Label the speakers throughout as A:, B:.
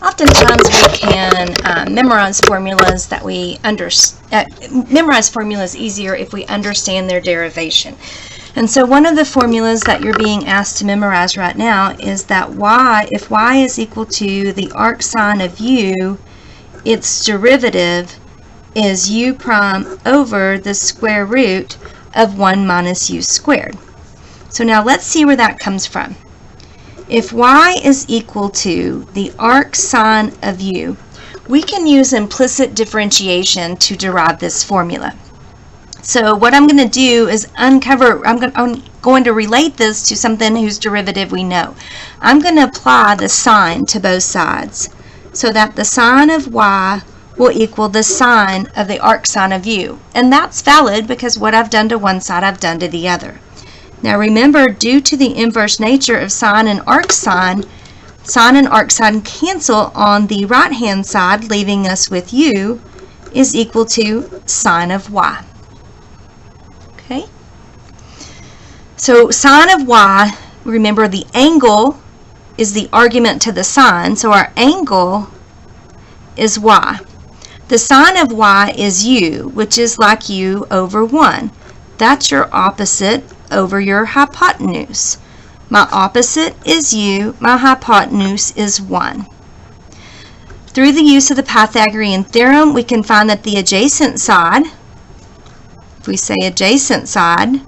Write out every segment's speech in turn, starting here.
A: Oftentimes we can memorize formulas that memorize formulas easier if we understand their derivation. And so one of the formulas that you're being asked to memorize right now is that if y is equal to the arc sine of u, its derivative is u prime over the square root of 1 minus u squared. So now let's see where that comes from. If y is equal to the arc sine of u, we can use implicit differentiation to derive this formula. So what I'm going to do is I'm going to relate this to something whose derivative we know. I'm going to apply the sine to both sides so that the sine of y will equal the sine of the arc sine of u. And that's valid because what I've done to one side, I've done to the other. Now remember, due to the inverse nature of sine and arc sine cancel on the right-hand side, leaving us with u is equal to sine of y. Okay? So sine of y, remember the angle is the argument to the sine, so our angle is y. The sine of y is u, which is like u over 1. That's your opposite over your hypotenuse. My opposite is u, my hypotenuse is 1. Through the use of the Pythagorean theorem, we can find that the adjacent side, if we say adjacent side,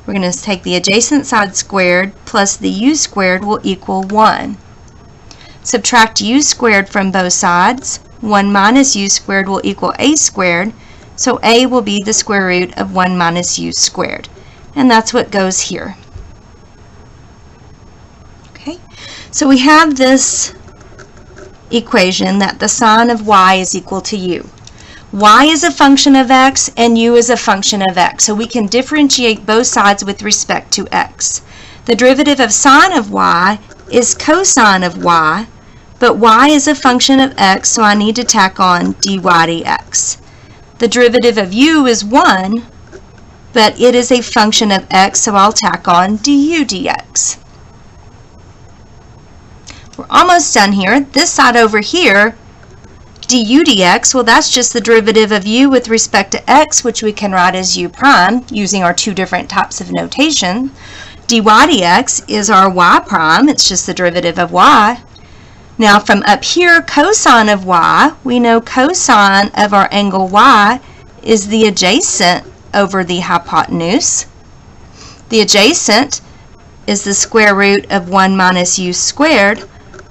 A: we're going to take the adjacent side squared plus the u squared will equal 1. Subtract u squared from both sides. 1 minus u squared will equal a squared, so a will be the square root of 1 minus u squared. And that's what goes here. Okay, so we have this equation that the sine of y is equal to u. Y is a function of x and u is a function of x, so we can differentiate both sides with respect to x. The derivative of sine of y is cosine of y, but y is a function of x, so I need to tack on dy dx. The derivative of u is 1, but it is a function of x, so I'll tack on du dx. We're almost done here. This side over here, du dx, well, that's just the derivative of u with respect to x, which we can write as u prime using our two different types of notation. Dy dx is our y prime. It's just the derivative of y. Now from up here, cosine of y, we know cosine of our angle y is the adjacent over the hypotenuse. The adjacent is the square root of 1 minus u squared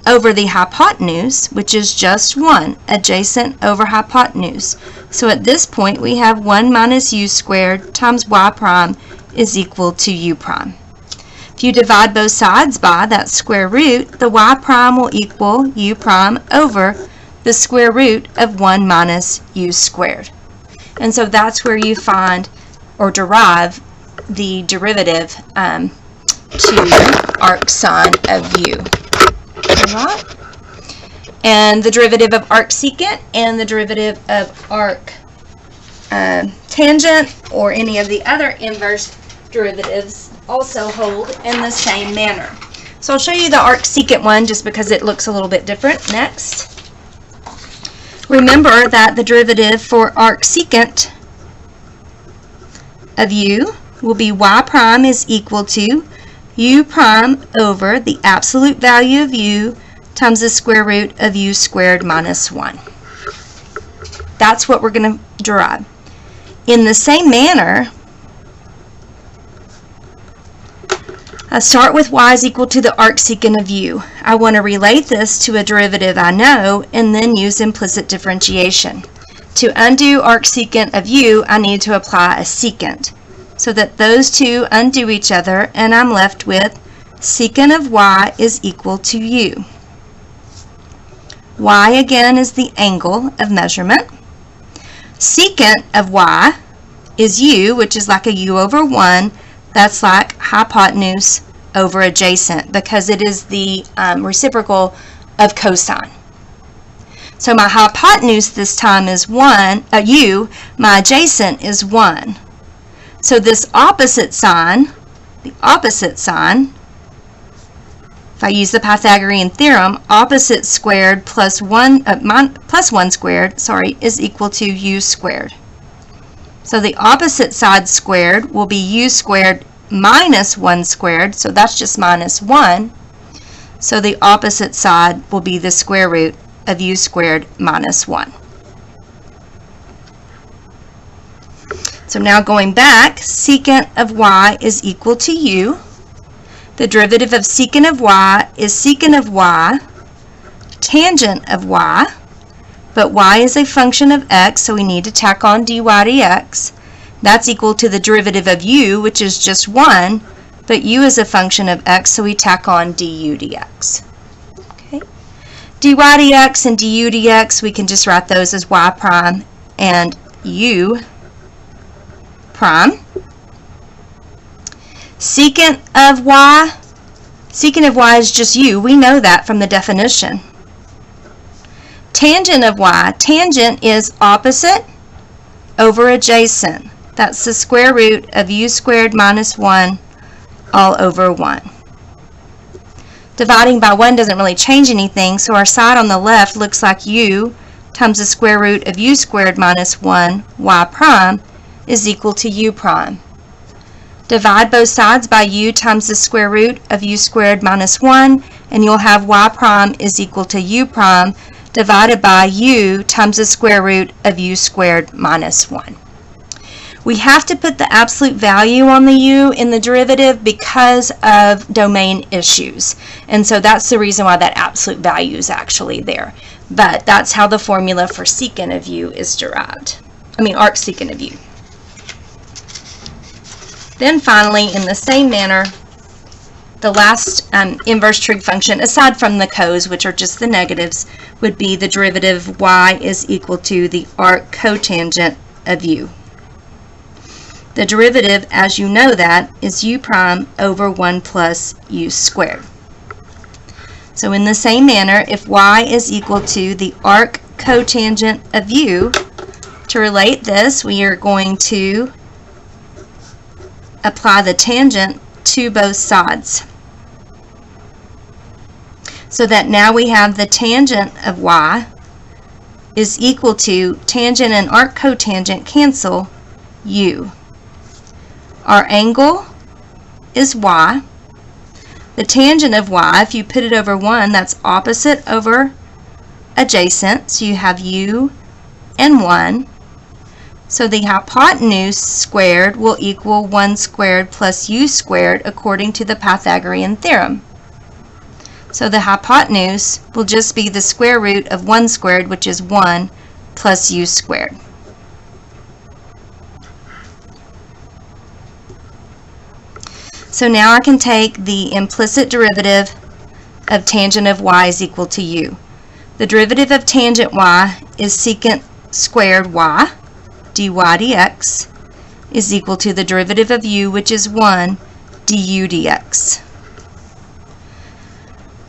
A: over the hypotenuse, which is just 1, adjacent over hypotenuse. So at this point we have 1 minus u squared times y prime is equal to u prime. If you divide both sides by that square root, the y prime will equal u prime over the square root of 1 minus u squared. And so that's where you find or derive the derivative to arc sine of u. Alright? And the derivative of arc secant and the derivative of arc tangent or any of the other inverse derivatives also hold in the same manner. So I'll show you the arc secant one just because it looks a little bit different next. Remember that the derivative for arc secant of u will be y prime is equal to u prime over the absolute value of u times the square root of u squared minus 1. That's what we're going to derive. In the same manner, I start with y is equal to the arc secant of u. I want to relate this to a derivative I know and then use implicit differentiation. To undo arc secant of u, I need to apply a secant so that those two undo each other, and I'm left with secant of y is equal to u. Y again is the angle of measurement. Secant of y is u, which is like a u over 1. That's like hypotenuse over adjacent because it is the reciprocal of cosine. So my hypotenuse this time is u, my adjacent is 1. So this opposite sign, the opposite sign, If I use the Pythagorean theorem, opposite squared plus 1 squared, is equal to u squared. So the opposite side squared will be u squared minus 1 squared, so that's just minus 1. So the opposite side will be the square root of u squared minus 1. So now going back, secant of y is equal to u. The derivative of secant of y is secant of y, tangent of y, but y is a function of x, so we need to tack on dy dx. That's equal to the derivative of u, which is just 1, but u is a function of x, so we tack on du dx. Okay. dy dx and du dx, we can just write those as y prime and u prime. Secant of y is just u. We know that from the definition. Tangent of y, tangent is opposite over adjacent. That's the square root of u squared minus 1 all over 1. Dividing by 1 doesn't really change anything, so our side on the left looks like u times the square root of u squared minus 1 y prime is equal to u prime. Divide both sides by u times the square root of u squared minus 1, and you'll have y prime is equal to u prime divided by u times the square root of u squared minus 1. We have to put the absolute value on the u in the derivative because of domain issues. And so that's the reason why that absolute value is actually there. But that's how the formula for secant of u is derived. Arc secant of u. Then finally, in the same manner, the last inverse trig function, aside from the co's, which are just the negatives, would be the derivative of y is equal to the arc cotangent of u. The derivative, as you know that, is u prime over 1 plus u squared. So in the same manner, if y is equal to the arc cotangent of u, to relate this, we are going to apply the tangent to both sides. So that now we have the tangent of y is equal to tangent and arc cotangent cancel u. Our angle is y. The tangent of y, if you put it over 1, that's opposite over adjacent, so you have u and 1. So the hypotenuse squared will equal 1 squared plus u squared according to the Pythagorean theorem. So the hypotenuse will just be the square root of 1 squared, which is 1 plus u squared. So now I can take the implicit derivative of tangent of y is equal to u. The derivative of tangent y is secant squared y dy dx is equal to the derivative of u, which is 1 du dx.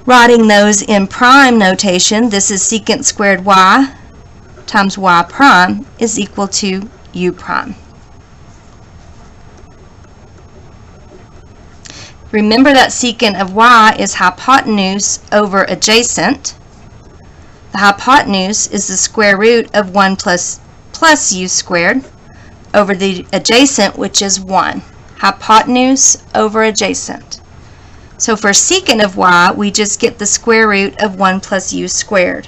A: Writing those in prime notation, this is secant squared y times y prime is equal to u prime. Remember that secant of y is hypotenuse over adjacent. The hypotenuse is the square root of 1 plus u squared over the adjacent, which is 1. Hypotenuse over adjacent. So for secant of y, we just get the square root of 1 plus u squared.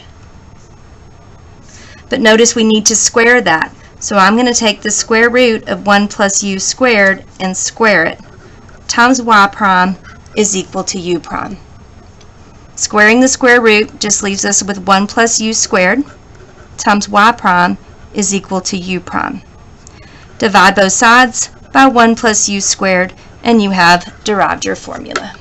A: But notice we need to square that. So I'm going to take the square root of 1 plus u squared and square it. Times y prime is equal to u prime. Squaring the square root just leaves us with 1 plus u squared times y prime is equal to u prime. Divide both sides by 1 plus u squared and you have derived your formula.